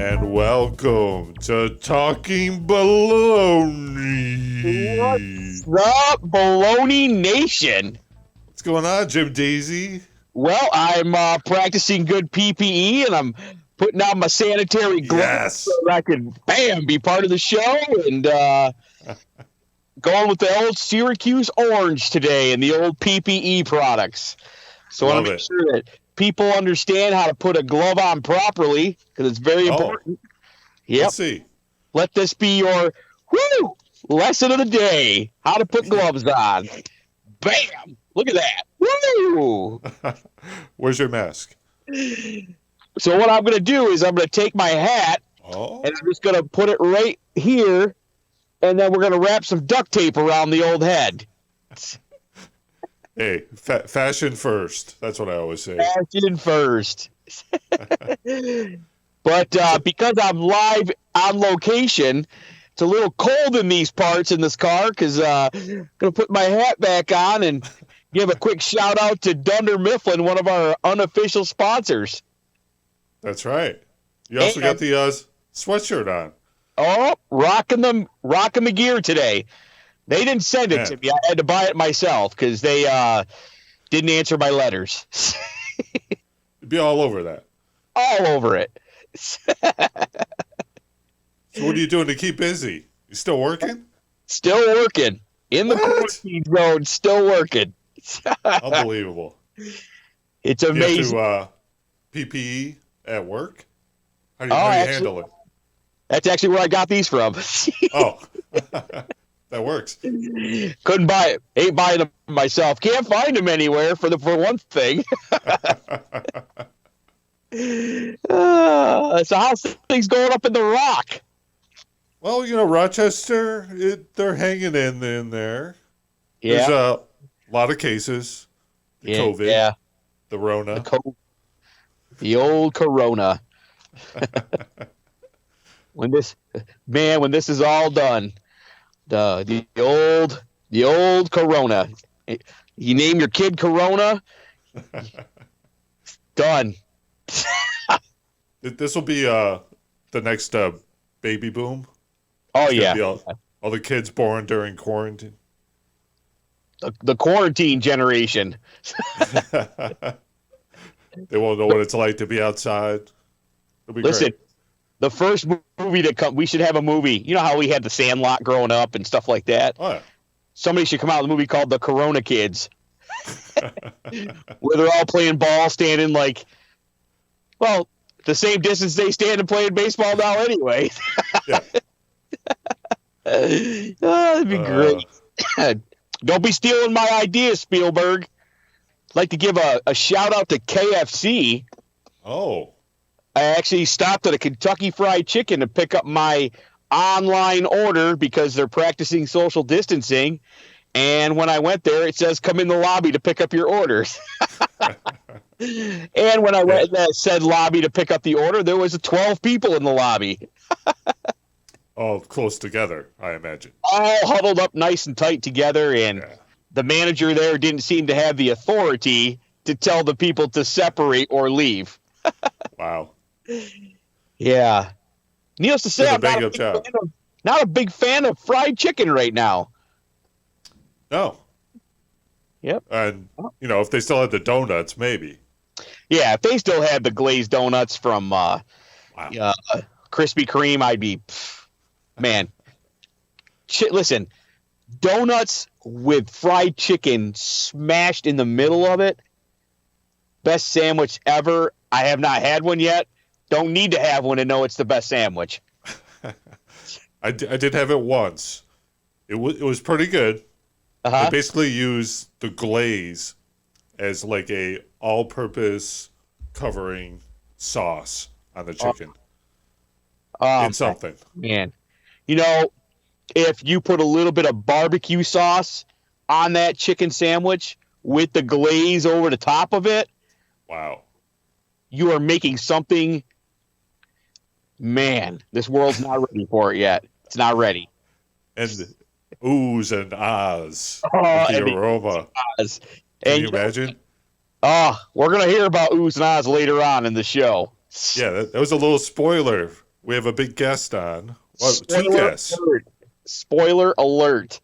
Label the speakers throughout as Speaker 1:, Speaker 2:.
Speaker 1: And welcome to Talkin Baloney.
Speaker 2: What's up, Baloney Nation?
Speaker 1: What's going on, Jim Deezy?
Speaker 2: Well, I'm practicing good PPE, and I'm putting on my sanitary gloves so that I can, be part of the show, and going with the old Syracuse orange today and the old PPE products. So I want to make sure that people understand how to put a glove on properly, because it's very important. Yep.
Speaker 1: Let's see.
Speaker 2: Let this be your lesson of the day. How to put gloves on. Bam! Look at that. Woo!
Speaker 1: Where's your mask?
Speaker 2: So what I'm going to do is I'm going to take my hat, and I'm just going to put it right here, and then we're going to wrap some duct tape around the old head.
Speaker 1: Hey, fashion first. That's what I always say.
Speaker 2: Fashion first. But because I'm live on location, it's a little cold in these parts in this car, because I'm going to put my hat back on and give a quick shout out to Dunder Mifflin, one of our unofficial sponsors.
Speaker 1: That's right. You also got the sweatshirt on.
Speaker 2: Oh, rocking the gear today. They didn't send it to me. I had to buy it myself because they didn't answer my letters.
Speaker 1: You'd be all over that.
Speaker 2: All over it.
Speaker 1: So what are you doing to keep busy? You still working?
Speaker 2: Still working. In the quarantine zone, still working.
Speaker 1: Unbelievable.
Speaker 2: It's amazing.
Speaker 1: You have to PPE at work? How do you handle it?
Speaker 2: That's actually where I got these from.
Speaker 1: That works.
Speaker 2: Couldn't buy it. Ain't buying them myself. Can't find them anywhere for one thing. So how's things going up in the Rock?
Speaker 1: Well, Rochester, they're hanging in there.
Speaker 2: Yeah.
Speaker 1: There's a lot of cases. COVID.
Speaker 2: Yeah.
Speaker 1: The Rona.
Speaker 2: The old Corona. When this is all done, the old Corona. You name your kid Corona, done.
Speaker 1: This will be the next baby boom.
Speaker 2: Oh, yeah.
Speaker 1: All the kids born during quarantine.
Speaker 2: The quarantine generation.
Speaker 1: They won't know what it's like to be outside. It'll be
Speaker 2: Listen,
Speaker 1: great.
Speaker 2: The first movie we should have a movie. You know how we had the Sandlot growing up and stuff like that?
Speaker 1: Oh, yeah.
Speaker 2: Somebody should come out with a movie called The Corona Kids. Where they're all playing ball, standing the same distance they stand and playing baseball now anyway.
Speaker 1: Yeah.
Speaker 2: That'd be great. Don't be stealing my ideas, Spielberg. I'd like to give a shout out to KFC.
Speaker 1: Oh.
Speaker 2: I actually stopped at a Kentucky Fried Chicken to pick up my online order because they're practicing social distancing. And when I went there, it says, come in the lobby to pick up your orders. And when I went in that said lobby to pick up the order, there was 12 people in the lobby.
Speaker 1: All close together, I imagine.
Speaker 2: All huddled up nice and tight together. And the manager there didn't seem to have the authority to tell the people to separate or leave.
Speaker 1: Wow.
Speaker 2: Yeah. Needless to say, I'm not a big fan of fried chicken right now.
Speaker 1: No.
Speaker 2: Yep.
Speaker 1: And, if they still had the donuts, maybe.
Speaker 2: Yeah, if they still had the glazed donuts from Krispy Kreme, I'd be, man. Listen, donuts with fried chicken smashed in the middle of it, best sandwich ever. I have not had one yet. Don't need to have one to know it's the best sandwich.
Speaker 1: I did have it once. It was pretty good.
Speaker 2: Uh-huh.
Speaker 1: They basically use the glaze as like a all-purpose covering sauce on the chicken. It's something.
Speaker 2: Man. If you put a little bit of barbecue sauce on that chicken sandwich with the glaze over the top of it.
Speaker 1: Wow.
Speaker 2: You are making something. Man, this world's not ready for it yet. It's not ready.
Speaker 1: And oohs and ahs.
Speaker 2: The
Speaker 1: aroma. Can you imagine?
Speaker 2: We're going to hear about oohs and ahs later on in the show.
Speaker 1: Yeah, that was a little spoiler we have a big guest on. Well, two guests.
Speaker 2: Spoiler alert.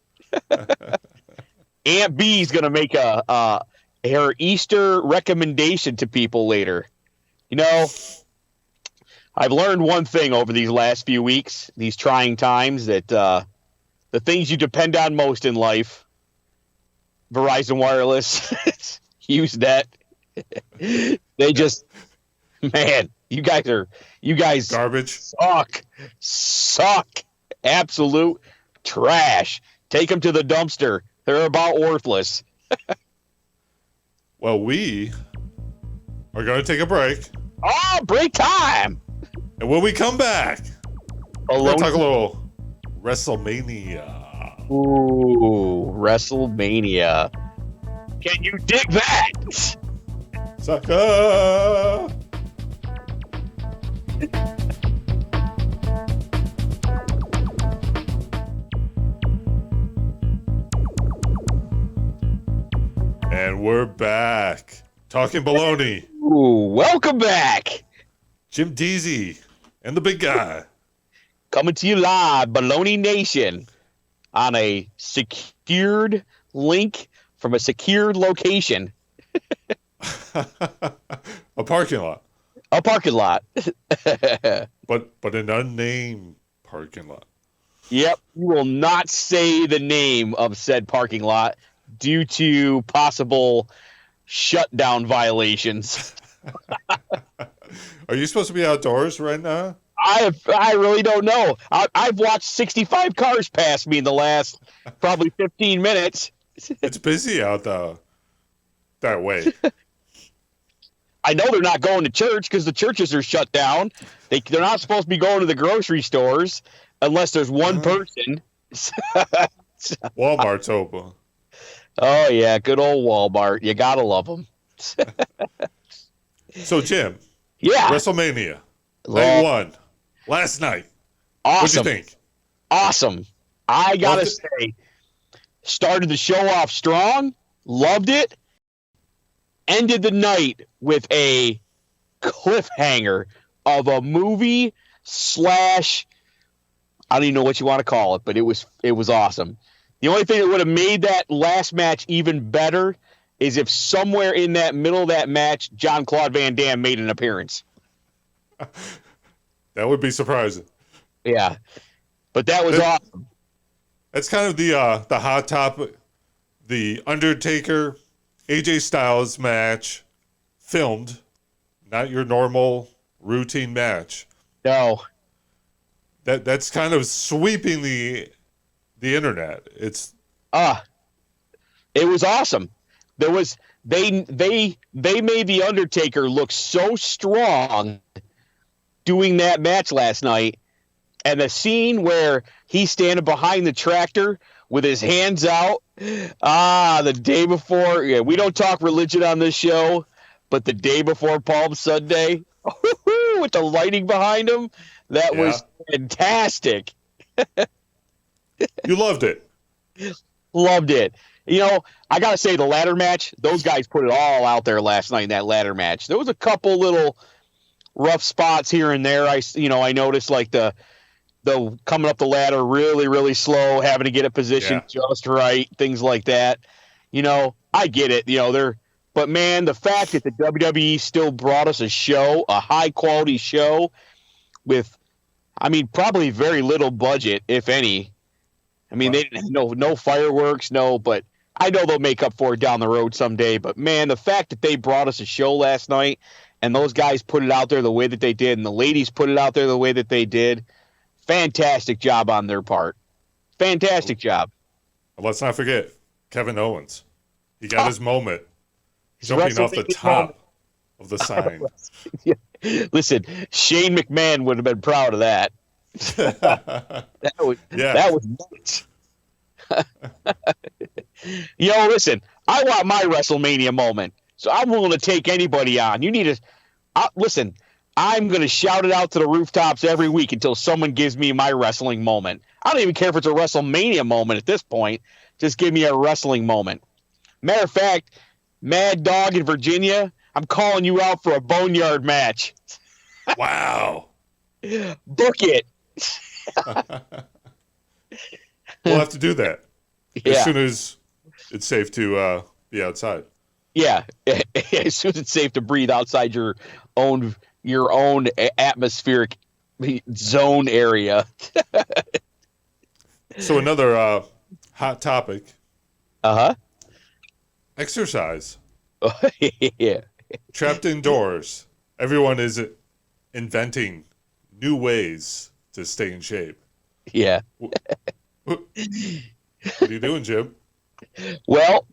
Speaker 2: Aunt B's going to make her Easter recommendation to people later. You know, I've learned one thing over these last few weeks, these trying times, that the things you depend on most in life, Verizon Wireless, Usenet, they just, man, you guys
Speaker 1: garbage,
Speaker 2: suck, absolute trash. Take them to the dumpster. They're about worthless.
Speaker 1: Well, we are going to take a break.
Speaker 2: Oh, break time!
Speaker 1: And when we come back, we're going to talk a little WrestleMania.
Speaker 2: Ooh, WrestleMania. Can you dig that?
Speaker 1: Sucker! And we're back. Talkin Baloney.
Speaker 2: Ooh, welcome back.
Speaker 1: Jim Deezy and the big guy.
Speaker 2: Coming to you live, Baloney Nation, on a secured link from a secured location.
Speaker 1: A parking lot.
Speaker 2: A parking lot.
Speaker 1: But an unnamed parking lot.
Speaker 2: Yep. You will not say the name of said parking lot due to possible shutdown violations.
Speaker 1: Are you supposed to be outdoors right now?
Speaker 2: I really don't know. I've watched 65 cars pass me in the last probably 15 minutes.
Speaker 1: It's busy out though. That way.
Speaker 2: I know they're not going to church because the churches are shut down. They're not supposed to be going to the grocery stores unless there's one person.
Speaker 1: Walmart's open.
Speaker 2: Oh, yeah. Good old Walmart. You got to love them.
Speaker 1: So, Jim.
Speaker 2: Yeah.
Speaker 1: WrestleMania. Night one. Last night.
Speaker 2: Awesome.
Speaker 1: What'd you think?
Speaker 2: Awesome. I got to say, started the show off strong. Loved it. Ended the night with a cliffhanger of a movie / I don't even know what you want to call it, but it was awesome. The only thing that would have made that last match even better is if somewhere in that middle of that match, Jean-Claude Van Damme made an appearance.
Speaker 1: That would be surprising.
Speaker 2: Yeah, but that was awesome.
Speaker 1: That's kind of the hot topic. The Undertaker, AJ Styles match, filmed, not your normal routine match.
Speaker 2: No.
Speaker 1: That's kind of sweeping the internet. It
Speaker 2: was awesome. There was they made the Undertaker look so strong doing that match last night, and the scene where he's standing behind the tractor with his hands out. The day before. Yeah, we don't talk religion on this show, but the day before Palm Sunday, with the lighting behind him, that was fantastic.
Speaker 1: You loved it.
Speaker 2: Loved it. You know, I got to say, the ladder match, those guys put it all out there last night in that ladder match. There was a couple little rough spots here and there. I noticed like the coming up the ladder really, really slow, having to get it positioned just right, things like that. You know, I get it. You know, but man, the fact that the WWE still brought us a show, a high quality show with, probably very little budget, if any. They didn't no fireworks, but I know they'll make up for it down the road someday. But man, the fact that they brought us a show last night and those guys put it out there the way that they did, and the ladies put it out there the way that they did, fantastic job on their part. Fantastic job.
Speaker 1: Let's not forget Kevin Owens. He got his moment, jumping off the top of the sign.
Speaker 2: Listen, Shane McMahon would have been proud of that. That was nuts. Listen, I want my WrestleMania moment, so I'm willing to take anybody on. You need to listen. I'm going to shout it out to the rooftops every week until someone gives me my wrestling moment. I don't even care if it's a WrestleMania moment at this point. Just give me a wrestling moment. Matter of fact, Mad Dog in Virginia, I'm calling you out for a boneyard match.
Speaker 1: Wow.
Speaker 2: Book it.
Speaker 1: We'll have to do that
Speaker 2: Yeah.
Speaker 1: as soon as it's safe to be outside.
Speaker 2: Yeah. As soon as it's safe to breathe outside your own atmospheric zone area.
Speaker 1: So another hot topic.
Speaker 2: Uh-huh.
Speaker 1: Exercise.
Speaker 2: Yeah.
Speaker 1: Trapped indoors. Everyone is inventing new ways to stay in shape.
Speaker 2: Yeah.
Speaker 1: What are you doing, Jim?
Speaker 2: Well,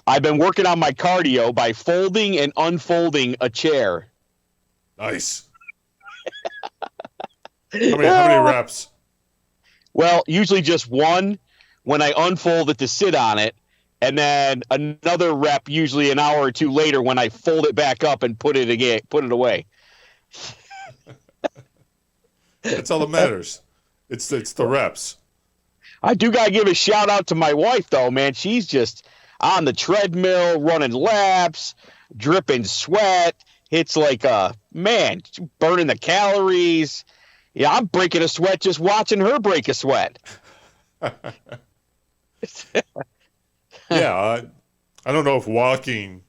Speaker 2: I've been working on my cardio by folding and unfolding a chair.
Speaker 1: Nice. How many reps?
Speaker 2: Well, usually just one when I unfold it to sit on it, and then another rep usually an hour or two later when I fold it back up and put it away.
Speaker 1: That's all that matters. It's the reps.
Speaker 2: I do gotta give a shout out to my wife though, man. She's just on the treadmill, running laps, dripping sweat. It's like burning the calories. Yeah, I'm breaking a sweat just watching her break a sweat.
Speaker 1: Yeah, I don't know if walking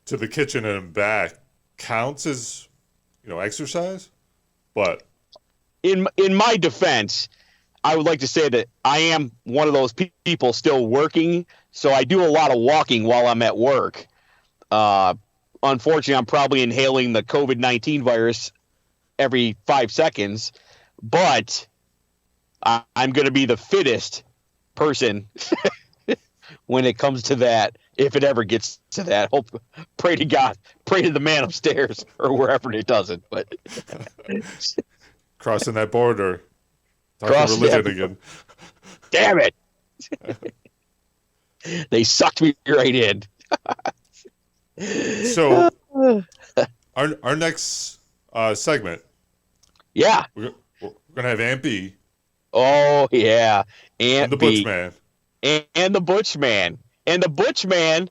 Speaker 1: to the kitchen and back counts as, exercise, but
Speaker 2: In my defense, I would like to say that I am one of those people still working, so I do a lot of walking while I'm at work. Unfortunately, I'm probably inhaling the COVID-19 virus every 5 seconds, but I'm going to be the fittest person when it comes to that, if it ever gets to that. Pray to God, pray to the man upstairs or wherever it doesn't. But
Speaker 1: crossing that border, talking religion again.
Speaker 2: Damn it! They sucked me right in.
Speaker 1: So, our next segment.
Speaker 2: Yeah.
Speaker 1: We're gonna have Aunt B.
Speaker 2: Oh yeah,
Speaker 1: And the Butch-Man.
Speaker 2: And the Butch-Man. And the Butch-Man,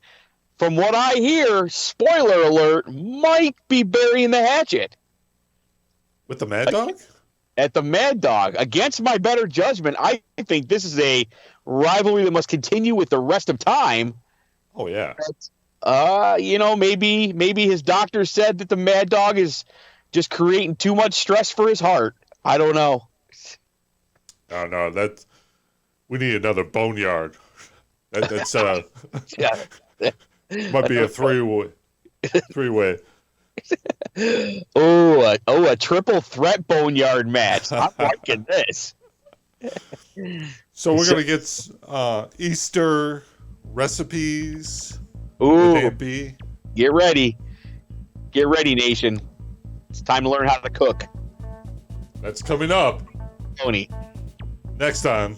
Speaker 2: from what I hear, spoiler alert, might be burying the hatchet.
Speaker 1: With the Mad Dog?
Speaker 2: At the Mad Dog. Against my better judgment, I think this is a rivalry that must continue with the rest of time.
Speaker 1: Oh yeah.
Speaker 2: Maybe his doctor said that the Mad Dog is just creating too much stress for his heart. I don't know.
Speaker 1: Oh no, we need another boneyard. That's
Speaker 2: Yeah.
Speaker 1: might be a three-way.
Speaker 2: A triple threat boneyard match. I'm liking this.
Speaker 1: So we're gonna get Easter recipes
Speaker 2: Ooh,
Speaker 1: with Aunt B.
Speaker 2: Get ready, nation. It's time to learn how to cook.
Speaker 1: That's coming up
Speaker 2: Baloney.
Speaker 1: next time.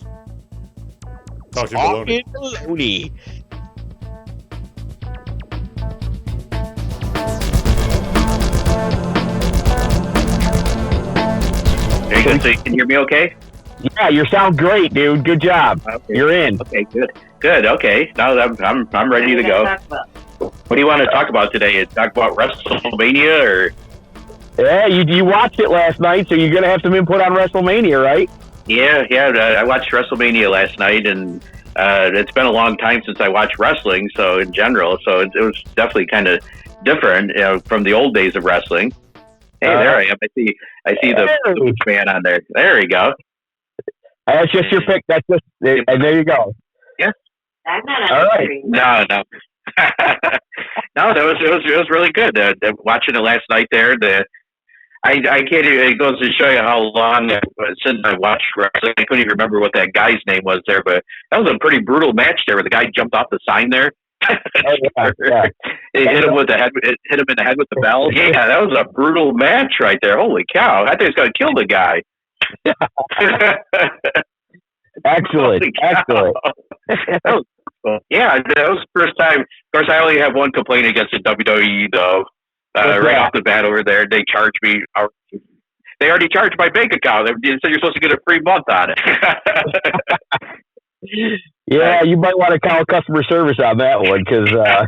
Speaker 1: Talkin Baloney.
Speaker 2: Baloney.
Speaker 3: Very good. So you can hear me okay?
Speaker 2: Yeah, you sound great, dude. Good job.
Speaker 3: Okay.
Speaker 2: You're in.
Speaker 3: Okay, good. Good, okay. Now I'm ready to go. What do you want to talk about today? Talk about WrestleMania or?
Speaker 2: Yeah, you watched it last night, so you're going to have some input on WrestleMania, right?
Speaker 3: Yeah. I watched WrestleMania last night, and it's been a long time since I watched wrestling. So in general, it was definitely kind of different, from the old days of wrestling. Hey, there I am. I see the Butch-Man on there. There we go.
Speaker 2: That's just your pick. That's just, and there you go.
Speaker 3: Yeah.
Speaker 4: I'm not
Speaker 2: All right.
Speaker 3: No. No, it was really good. Watching it last night there, I can't even, it goes to show you how long since I watched wrestling. I couldn't even remember what that guy's name was there, but that was a pretty brutal match there where the guy jumped off the sign there.
Speaker 2: Yeah.
Speaker 3: It hit him hit him in the head with the bell. Yeah, that was a brutal match right there. Holy cow. I think it's gonna kill the guy.
Speaker 2: Excellent. Excellent.
Speaker 3: That was the first time. Of course, I only have one complaint against the WWE, though. Right off the bat over there, they charged me. They already charged my bank account. They said you're supposed to get a free month on it.
Speaker 2: Yeah, you might want to call customer service on that one because.
Speaker 3: Well,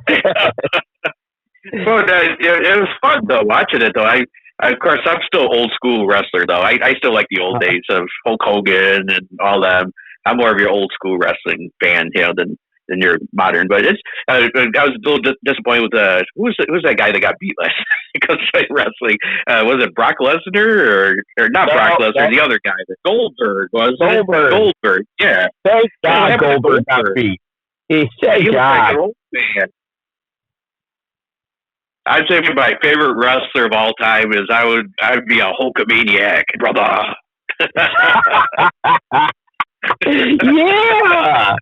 Speaker 3: it was fun though watching it though. I Of course, I'm still old school wrestler, though. I still like the old days of Hulk Hogan and all them. I'm more of your old school wrestling fan, than your modern. But it's I was a little disappointed with who's that guy that got beat last night because wrestling? Was it Brock Lesnar or not Brock Lesnar? The other guy, Goldberg was Goldberg. Yeah,
Speaker 2: thank God Goldberg got beat. He said, "God."
Speaker 3: I'd say my favorite wrestler of all time is I'd be a Hulkamaniac, brother.
Speaker 2: Yeah.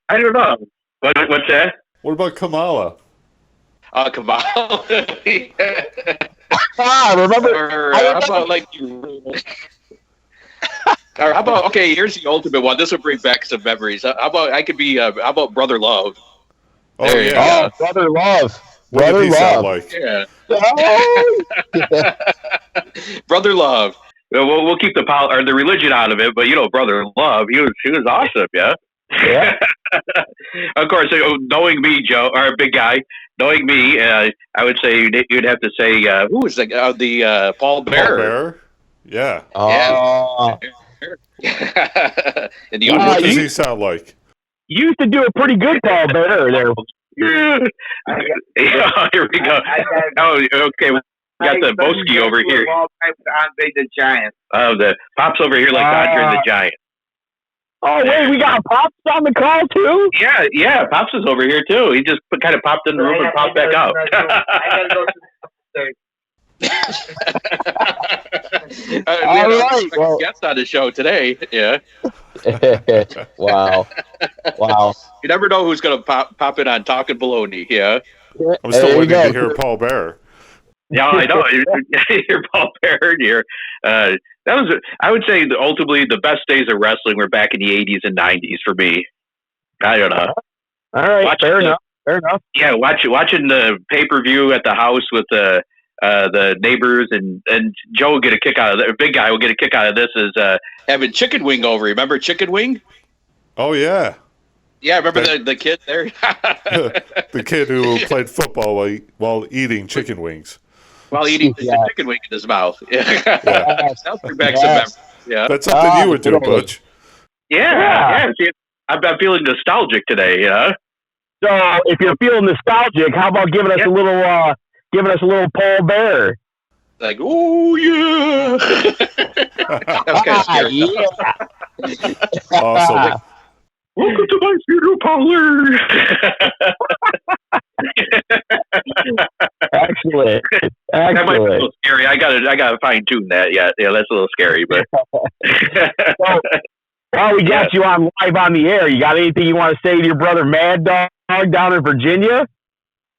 Speaker 3: I don't know. What's that?
Speaker 1: What about Kamala?
Speaker 4: Kamala.
Speaker 2: Remember?
Speaker 4: Or how about like or how about here's the ultimate one. This will bring back some memories. How about Brother Love?
Speaker 1: Oh yeah.
Speaker 2: Brother Love.
Speaker 1: What did he sound like?
Speaker 4: Yeah. Brother Love.
Speaker 3: We'll keep the religion out of it, but Brother Love, he was awesome, yeah.
Speaker 2: Yeah.
Speaker 3: Of course, knowing me, Joe, or big guy, knowing me, I would say you'd have to say
Speaker 4: who was the Paul Bearer?
Speaker 1: Paul Bearer? Yeah.
Speaker 2: Oh.
Speaker 4: Yeah. And
Speaker 1: What does he sound like?
Speaker 2: You used to do a pretty good Paul Bearer there.
Speaker 3: Here we go. Okay. We got the Boski over here.
Speaker 5: Andre the Giant.
Speaker 3: The Pop's over here like Andre the Giant.
Speaker 2: Oh, wait, we got Pops on the call, too?
Speaker 3: Yeah, Pops is over here, too. He just kind of popped in the room and popped back out.
Speaker 5: I gotta go to
Speaker 4: All right. Well, guest on the show today. Yeah.
Speaker 2: Wow.
Speaker 3: You never know who's going to pop in on Talkin Baloney. Yeah.
Speaker 1: I'm still waiting to hear Paul Bearer.
Speaker 3: Yeah, I know. You're Paul Bearer here. That was, I would say, ultimately the best days of wrestling were back in the 80s and 90s for me. I don't know.
Speaker 2: All right. Fair enough.
Speaker 3: Yeah, watching the pay-per-view at the house with the neighbors and Joe will get a kick out of it. Big guy will get a kick out of this is having Chicken Wing over. Remember Chicken Wing?
Speaker 1: Oh yeah.
Speaker 3: Yeah, remember the kid there?
Speaker 1: The kid who played football while eating chicken wings.
Speaker 3: While eating the chicken wing in his mouth. Yeah. That'll bring back some memories. Yeah.
Speaker 1: That's something you would do, Butch.
Speaker 3: Yeah. See, I'm feeling nostalgic today,
Speaker 2: So if you're feeling nostalgic, how about giving us a little Paul Bearer?
Speaker 3: Like, oh yeah. That's kind of scary.
Speaker 2: Yeah.
Speaker 1: Awesome.
Speaker 3: Welcome to my funeral parlor.
Speaker 2: Excellent.
Speaker 3: That might be a little scary. I gotta fine tune that. Yeah, that's a little scary, but.
Speaker 2: We got you on live on the air. You got anything you want to say to your brother Mad Dog down in Virginia?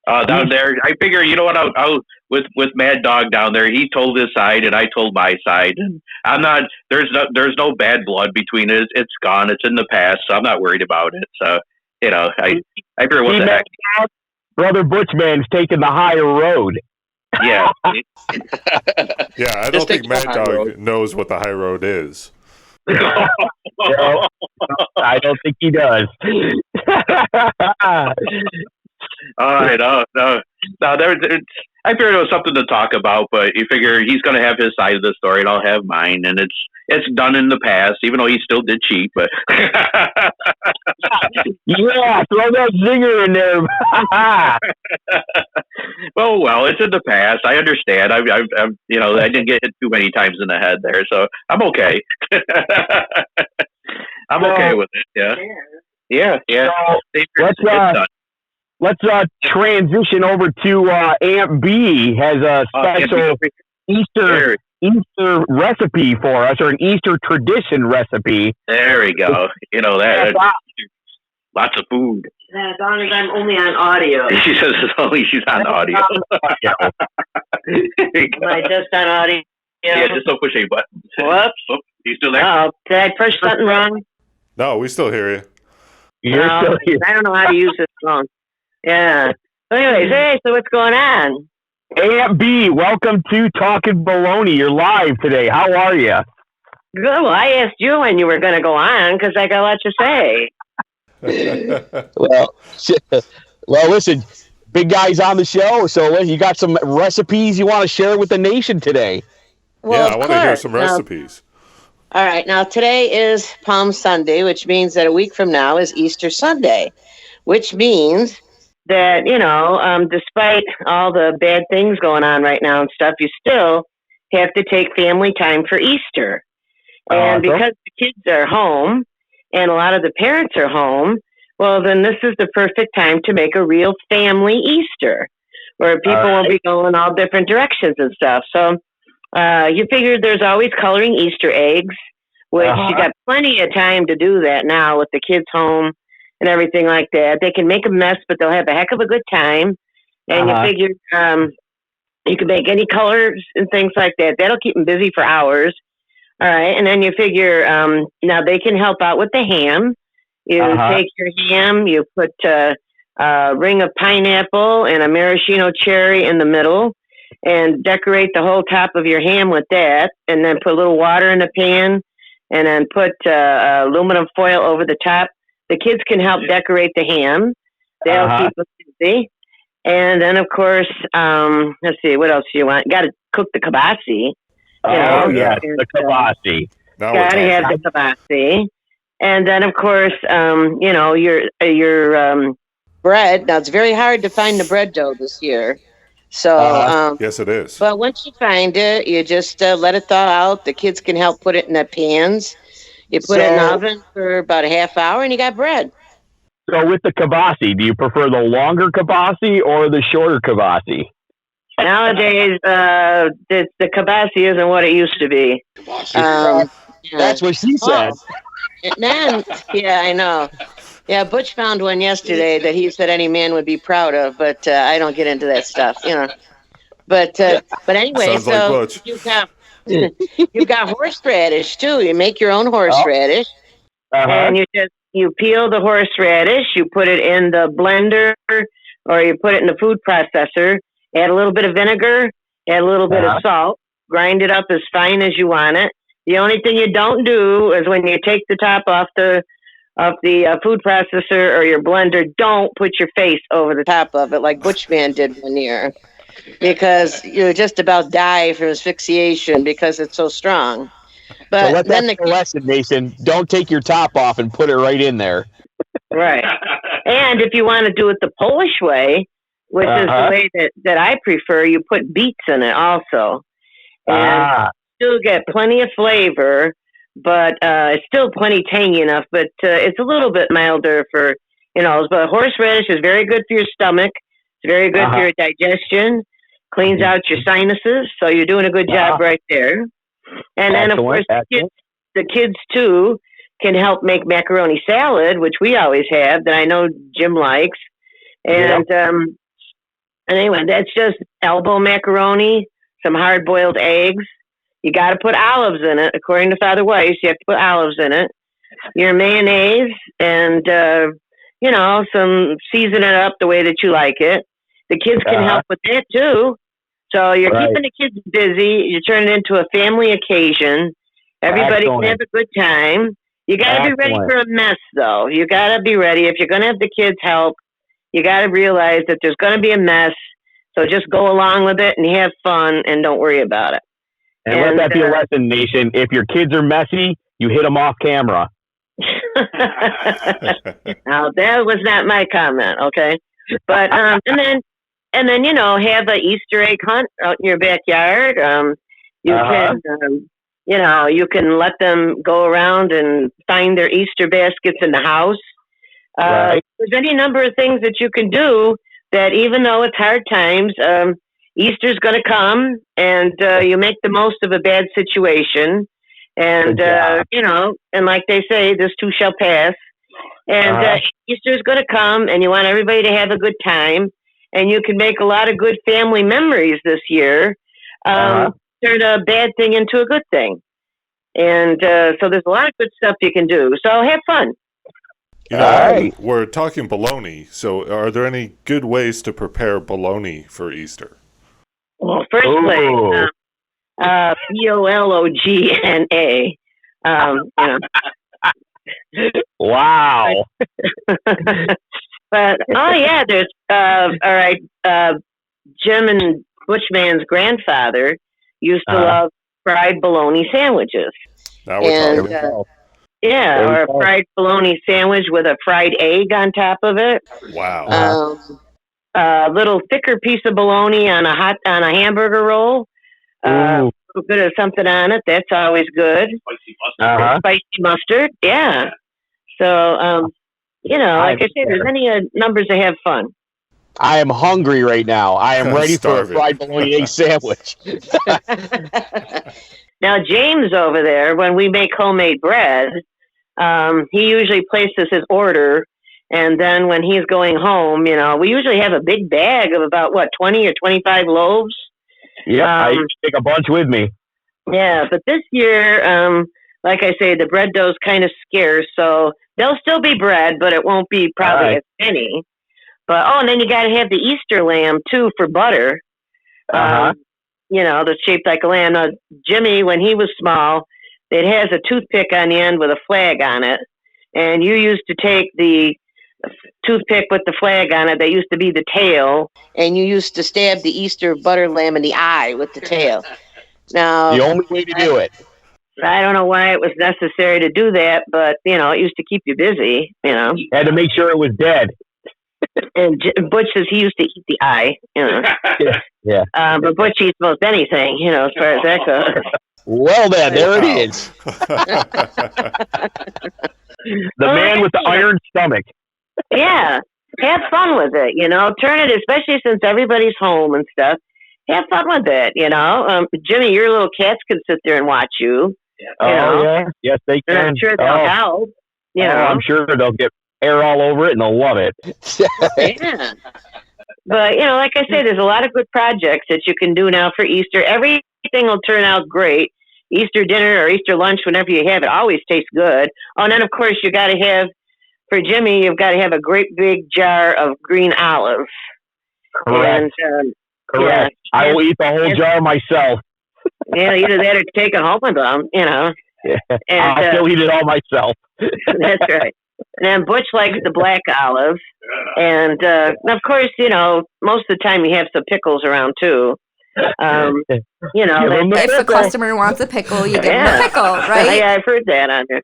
Speaker 3: Down there, I figure, you know what? I'll with Mad Dog down there. He told his side, and I told my side. And I'm not. There's no bad blood between it. It's gone. It's in the past. So I'm not worried about it. So I figure what the heck.
Speaker 2: Brother Butch-Man's taking the higher road.
Speaker 3: Yeah.
Speaker 1: Yeah, I don't think Mad Dog knows what the high road is.
Speaker 2: No, I don't think he does.
Speaker 3: No. I figured it was something to talk about, but you figure he's going to have his side of the story, and I'll have mine, and it's done in the past, even though he still did cheat. But
Speaker 2: yeah, throw that zinger in there.
Speaker 3: well, it's in the past. I understand. I didn't get hit too many times in the head there, so I'm okay. I'm okay with it. Yeah.
Speaker 2: So, let's transition over to Aunt B has a special Easter recipe for us, or an Easter tradition recipe.
Speaker 3: There we go. That. Lots of food.
Speaker 5: Yeah, as long as I'm only on audio.
Speaker 3: She says as long as she's on audio.
Speaker 5: Am I just on audio?
Speaker 3: Yeah, just don't push any buttons.
Speaker 5: Whoops.
Speaker 3: Oh, you still there?
Speaker 5: Oh, did I push something wrong?
Speaker 1: No, we still hear you.
Speaker 2: You're still here.
Speaker 5: I don't know how to use this phone. Yeah. Anyways, hey, so what's going on?
Speaker 2: Aunt B, welcome to Talkin Baloney. You're live today. How are you?
Speaker 5: Good. Well, I asked you when you were going to go on because I got a lot to say.
Speaker 2: Well, listen, big guys on the show. So you got some recipes you want to share with the nation today?
Speaker 1: Well, I want to hear some recipes.
Speaker 5: All right. Now, today is Palm Sunday, which means that a week from now is Easter Sunday, which means that, despite all the bad things going on right now and stuff, you still have to take family time for Easter. And because the kids are home and a lot of the parents are home, well, then this is the perfect time to make a real family Easter where people won't be going all different directions and stuff. So you figured there's always coloring Easter eggs, which you got plenty of time to do that now with the kids home and everything like that. They can make a mess, but they'll have a heck of a good time. And you figure you can make any colors and things like that. That'll keep them busy for hours. All right. And then you figure now they can help out with the ham. You take your ham, you put a ring of pineapple and a maraschino cherry in the middle and decorate the whole top of your ham with that. And then put a little water in the pan and then put aluminum foil over the top. The kids can help decorate the ham. They'll keep them busy. And then, of course, let's see, what else do you want? Got to cook the kibasi.
Speaker 2: The kibasi.
Speaker 5: Got to have the kibasi. And then, of course, your bread. Now, it's very hard to find the bread dough this year. So,
Speaker 1: yes, it is.
Speaker 5: But once you find it, you just let it thaw out. The kids can help put it in the pans. You put it in the oven for about a half hour, and you got bread.
Speaker 2: So with the kibasi, do you prefer the longer kibasi or the shorter kibasi?
Speaker 5: Nowadays, the kibasi isn't what it used to be.
Speaker 2: That's what she said.
Speaker 5: And then, yeah, I know. Yeah, Butch found one yesterday that he said any man would be proud of, but I don't get into that stuff, But anyway,
Speaker 1: Sounds like
Speaker 5: so
Speaker 1: Butch.
Speaker 5: you've got horseradish too. You make your own horseradish, and you peel the horseradish. You put it in the blender, or you put it in the food processor. Add a little bit of vinegar. Add a little bit of salt. Grind it up as fine as you want it. The only thing you don't do is when you take the top off the food processor or your blender, don't put your face over the top of it like Butch-Man did one year, because you just about die from asphyxiation because it's so strong. But
Speaker 2: so then the lesson, Mason, don't take your top off and put it right in there.
Speaker 5: Right. And if you want to do it the Polish way, which is the way that I prefer, you put beets in it also. And still get plenty of flavor, but it's still plenty tangy enough, but it's a little bit milder for, but horseradish is very good for your stomach. It's very good for your digestion, cleans out your sinuses. So you're doing a good job right there. And then, of course, the kids, too, can help make macaroni salad, which we always have, that I know Jim likes. And anyway, that's just elbow macaroni, some hard-boiled eggs. You got to put olives in it. According to Father Weiss, you have to put olives in it. Your mayonnaise and, some season it up the way that you like it. The kids can help with that, too. So you're keeping the kids busy. You turn it into a family occasion. Everybody can have a good time. You got to be ready for a mess, though. You got to be ready. If you're going to have the kids help, you got to realize that there's going to be a mess. So just go along with it and have fun and don't worry about it.
Speaker 2: And let that be a lesson, Nation. If your kids are messy, you hit them off camera.
Speaker 5: Now, that was not my comment, okay? But and then have an Easter egg hunt out in your backyard. You can you can let them go around and find their Easter baskets in the house. There's any number of things that you can do that, even though it's hard times, Easter's going to come, and you make the most of a bad situation. And, and like they say, this too shall pass. And Easter's going to come, and you want everybody to have a good time. And you can make a lot of good family memories this year. Turn a bad thing into a good thing. And so there's a lot of good stuff you can do. So have fun.
Speaker 1: We're talking bologna. So are there any good ways to prepare bologna for Easter?
Speaker 5: Well, first place, Bologna.
Speaker 2: Wow.
Speaker 5: But there's all right. Jim and Butch-Man's grandfather used to love fried bologna sandwiches.
Speaker 1: Now we're talking.
Speaker 5: Or a fried bologna sandwich with a fried egg on top of it.
Speaker 1: Wow.
Speaker 5: A little thicker piece of bologna on a hamburger roll. A little bit of something on it. That's always good.
Speaker 2: Spicy mustard.
Speaker 5: Spicy mustard. Yeah. So, like I said, there's any numbers to have fun.
Speaker 2: I am hungry right now. I am ready for a fried bologna egg sandwich.
Speaker 5: Now, James over there, when we make homemade bread, he usually places his order. And then when he's going home, we usually have a big bag of about, 20 or 25 loaves?
Speaker 2: Yeah, I take a bunch with me.
Speaker 5: Yeah, but this year, like I say, the bread dough's kind of scarce. So there'll still be bread, but it won't be probably as many. But, and then you got to have the Easter lamb, too, for butter. That's shaped like a lamb. Now, Jimmy, when he was small, it has a toothpick on the end with a flag on it. And you used to take the toothpick with the flag on it that used to be the tail, and you used to stab the Easter butter lamb in the eye with the tail. Now,
Speaker 2: the only way to do it.
Speaker 5: I don't know why it was necessary to do that, but, it used to keep you busy,
Speaker 2: Had to make sure it was dead.
Speaker 5: And Butch says he used to eat the eye,
Speaker 2: Yeah.
Speaker 5: But Butch eats most anything, as far as that goes.
Speaker 2: Well, then, there it is. The man with the iron stomach.
Speaker 5: Yeah. Have fun with it, Turn it, especially since everybody's home and stuff. Have fun with it, Jimmy, your little cats can sit there and watch you.
Speaker 2: Yeah. Yes, they can.
Speaker 5: And I'm sure they'll help.
Speaker 2: I'm sure they'll get air all over it and they'll love it.
Speaker 5: Yeah. But, like I say, there's a lot of good projects that you can do now for Easter. Everything will turn out great. Easter dinner or Easter lunch, whenever you have it, always tastes good. Oh, and then, of course, you got to have, for Jimmy, you've got to have a great big jar of green olives.
Speaker 2: Correct.
Speaker 5: And,
Speaker 2: correct. Yeah, I will eat the whole jar myself.
Speaker 5: Yeah, either that or take it home with them,
Speaker 2: Yeah.
Speaker 5: And,
Speaker 2: I'll still eat it all myself.
Speaker 5: That's right. And then Butch likes the black olives. And, of course, most of the time you have some pickles around, too.
Speaker 6: If the customer wants a pickle, you give them a pickle, right?
Speaker 5: Yeah, I've heard that on there.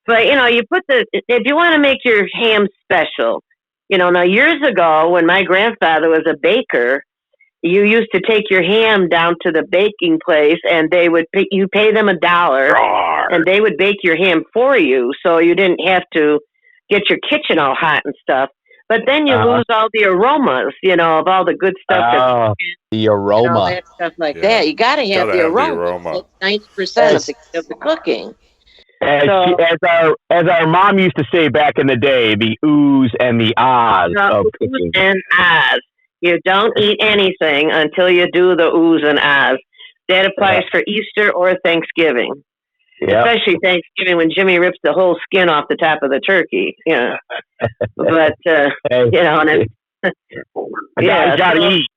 Speaker 5: But you put if you want to make your ham special, now years ago when my grandfather was a baker, you used to take your ham down to the baking place and they would you pay them $1 and they would bake your ham for you. So you didn't have to get your kitchen all hot and stuff. But then you lose all the aromas, of all the good stuff.
Speaker 2: The aroma.
Speaker 5: That stuff like that. You got to have the aroma. That's 90% of the cooking.
Speaker 2: As our mom used to say back in the day, the oohs and the ahs of cooking.
Speaker 5: And ahs. You don't eat anything until you do the oohs and ahs. That applies for Easter or Thanksgiving. Yep. Especially Thanksgiving when Jimmy rips the whole skin off the top of the turkey. But, and
Speaker 2: gotta eat.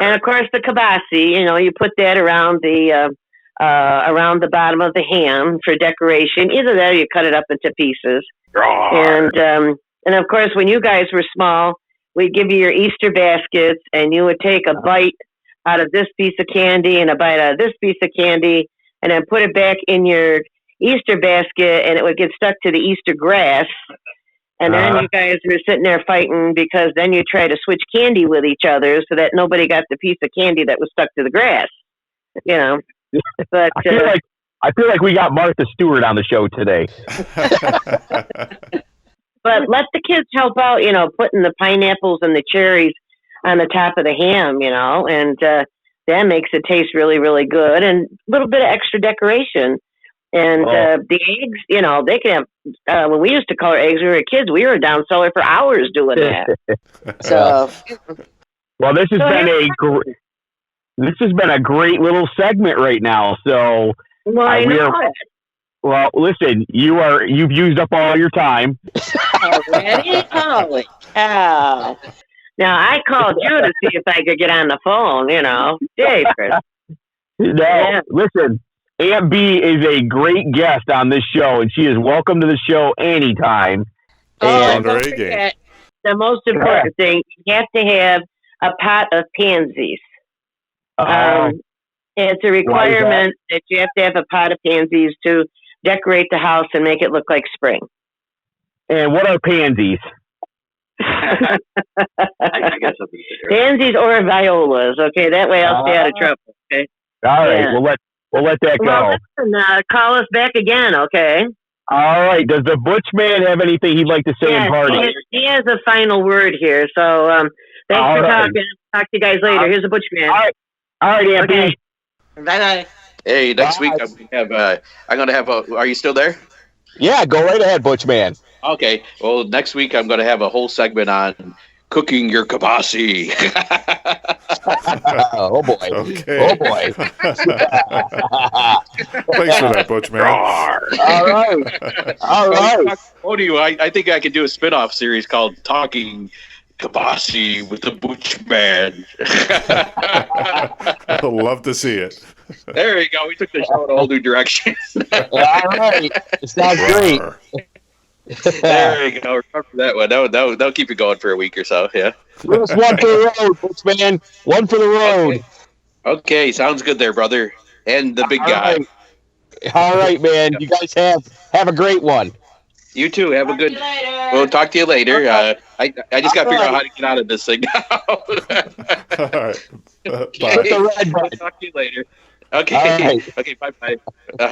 Speaker 5: And of course the kibasi, you put that around the bottom of the ham for decoration. Either that or you cut it up into pieces. And of course when you guys were small, we'd give you your Easter baskets and you would take a bite out of this piece of candy and a bite out of this piece of candy and then put it back in your Easter basket and it would get stuck to the Easter grass. And then you guys were sitting there fighting because then you try to switch candy with each other so that nobody got the piece of candy that was stuck to the grass. But
Speaker 2: I feel like we got Martha Stewart on the show today.
Speaker 5: But let the kids help out, putting the pineapples and the cherries on the top of the ham, and that makes it taste really, really good. And a little bit of extra decoration. And the eggs, they can have, when we used to color eggs when we were kids, we were down cellar for hours doing that. So,
Speaker 2: well, this has been a great little segment right now. So, well, listen, you've used up all your time.
Speaker 5: Already? Holy cow. Now, I called you to see if I could get on the phone, Dave.
Speaker 2: No, listen, Aunt B is a great guest on this show, and she is welcome to the show anytime.
Speaker 5: And don't forget, the most important thing, you have to have a pot of pansies. It's a requirement that you have to have a pot of pansies to decorate the house and make it look like spring.
Speaker 2: And what are pansies?
Speaker 5: Pansies or violas, okay? That way I'll stay out of trouble, okay?
Speaker 2: All right, we'll let that go.
Speaker 5: Well, listen, call us back again, okay?
Speaker 2: All right. Does the Butch-Man have anything he'd like to say in party?
Speaker 5: He has a final word here, so thanks for talking. Talk to you guys later. Here's the Butch-Man.
Speaker 2: All right, Aunt B.
Speaker 5: Bye-bye.
Speaker 4: Hey, next week I'm gonna have a. Are you still there?
Speaker 2: Yeah, go right ahead, Butch-Man.
Speaker 4: Okay. Well, next week I'm gonna have a whole segment on cooking your kibasi.
Speaker 2: Oh boy!
Speaker 1: Okay.
Speaker 2: Oh boy!
Speaker 1: Thanks for that, Butch-Man.
Speaker 2: All right.
Speaker 4: What do you? I think I could do a spin-off series called Talking Kibasi with the Butch-Man.
Speaker 1: I'd love to see it.
Speaker 4: There you go. We took the show in a whole new direction.
Speaker 2: All right. Sounds great.
Speaker 4: There you go. Remember that one. That'll keep you going for a week or so. Yeah.
Speaker 2: Just one for the road, Butch-Man. One for the road.
Speaker 4: Okay. Sounds good there, brother. And the big guy.
Speaker 2: All right, man. You guys have a great one.
Speaker 4: You too. Have a good. We'll talk to you later. I just got to figure out how to get out of this thing now.
Speaker 1: All right. Bye.
Speaker 4: I'll talk to you later. Okay.
Speaker 2: Right.
Speaker 4: Okay. Bye.
Speaker 2: Bye.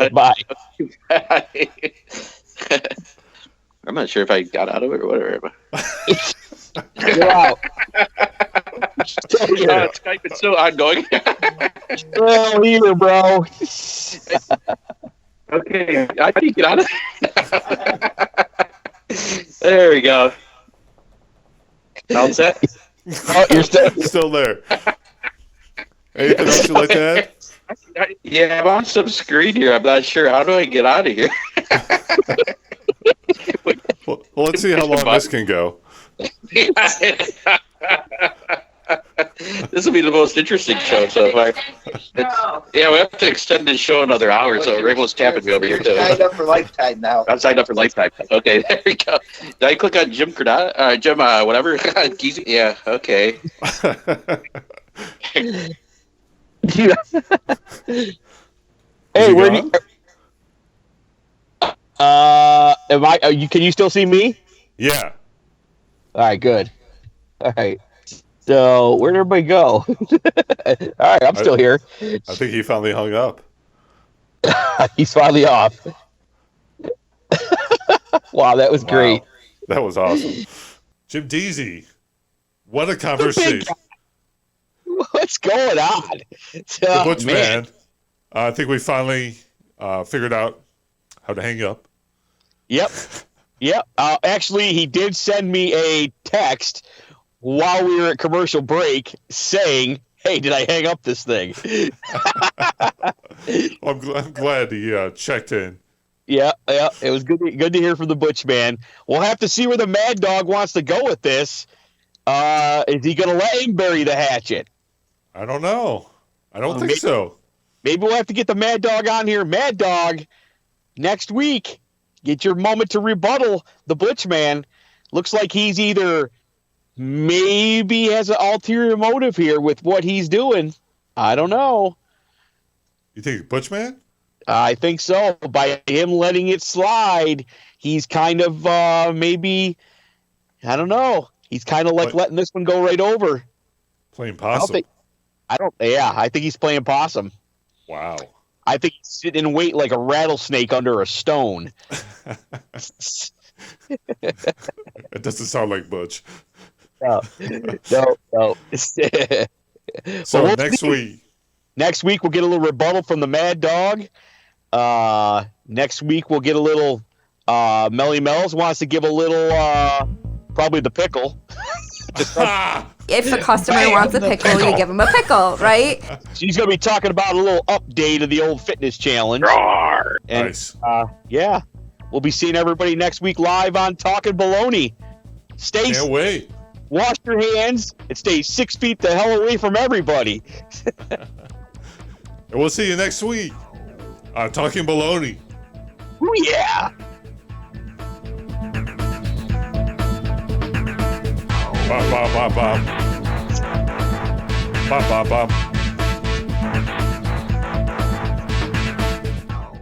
Speaker 4: Bye. I'm not sure if I got out of it or whatever.
Speaker 2: You're out.
Speaker 4: Skype is so ongoing.
Speaker 2: Well, here, bro.
Speaker 4: Okay, I can get out of it. There we go. All set?
Speaker 2: Oh, you're
Speaker 1: Still there. Anything else you'd like to add?
Speaker 4: Yeah, I'm on some screen here. I'm not sure. How do I get out of here?
Speaker 1: Well, let's see how long this can go.
Speaker 4: This will be the most interesting show so far. Yeah, we have to extend this show another hour, so Rainbow's tapping me over here too.
Speaker 7: I'm signed up for lifetime now.
Speaker 4: I'm signed up for lifetime. Okay, there we go. Did I click on Jim Credata? Jim, whatever. Geezy? Yeah, okay.
Speaker 2: Hey, where do you... am I? Can you still see me?
Speaker 1: Yeah.
Speaker 2: All right, good. All right. So where'd everybody go? All right, I'm still here.
Speaker 1: I think he finally hung up.
Speaker 2: He's finally off. Wow, that was great.
Speaker 1: That was awesome. Jim Deezy, what a conversation.
Speaker 2: What's going on?
Speaker 1: The Butch-Man. I think we finally figured out how to hang up.
Speaker 2: Yep. Actually, he did send me a text while we were at commercial break saying, "Hey, did I hang up this thing?"
Speaker 1: Well, I'm glad he checked in.
Speaker 2: Yeah. It was good to hear from the Butch-Man. We'll have to see where the Mad Dog wants to go with this. Is he going to let him bury the hatchet?
Speaker 1: I don't know. I don't think so.
Speaker 2: Maybe we'll have to get the Mad Dog on here. Mad Dog, next week, get your moment to rebuttal the Butch-Man. Looks like he's either maybe has an ulterior motive here with what he's doing. I don't know.
Speaker 1: You think Butch-Man?
Speaker 2: I think so. By him letting it slide, he's kind of maybe, I don't know. He's kind of like letting this one go right over.
Speaker 1: Playing possum.
Speaker 2: I think he's playing possum.
Speaker 1: Wow.
Speaker 2: I think he's sitting in wait like a rattlesnake under a stone.
Speaker 1: It doesn't sound like Butch.
Speaker 2: No.
Speaker 1: So next week.
Speaker 2: Next week we'll get a little rebuttal from the Mad Dog. Next week we'll get a little Melly Mells wants to give a little probably the pickle.
Speaker 6: If a customer wants a pickle, you give them a pickle, right?
Speaker 2: She's going to be talking about a little update of the old fitness challenge. And,
Speaker 1: nice.
Speaker 2: Yeah. We'll be seeing everybody next week live on Talkin Baloney.
Speaker 1: Can't wait.
Speaker 2: Wash your hands and stay 6 feet the hell away from everybody.
Speaker 1: And we'll see you next week Talkin Baloney.
Speaker 2: Ooh, yeah.
Speaker 1: Bop, bop, bop, bop. Bop, bop, bop.